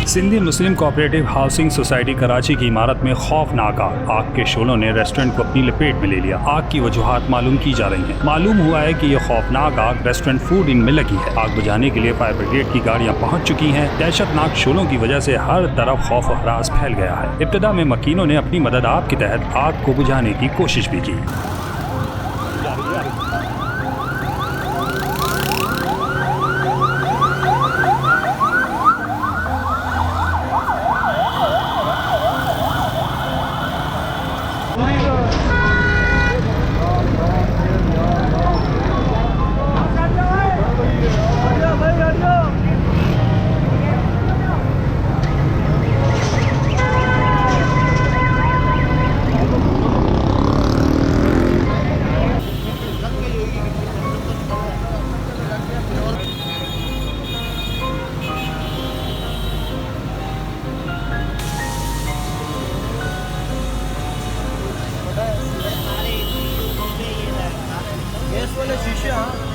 सिंधी मुस्लिम cooperative housing society Karachi की इमारत में खौफनाक आग के शोलों ने रेस्टोरेंट को अपनी लपेट में ले लिया। आग की वजूहात मालूम की जा रही हैं। मालूम हुआ है कि यह खौफनाक आग रेस्टोरेंट फूड इन में लगी है। आग बुझाने के लिए फायर ब्रिगेड की गाड़ियां पहुंच चुकी हैं। दहशतनाक शोलों की वजह से हर तरफ खौफ और हरास फैल गया है। इब्तिदा में मकीनों ने अपनी मदद आप के तहत आग को बुझाने की कोशिश भी की। गैस वाले शीशे हाँ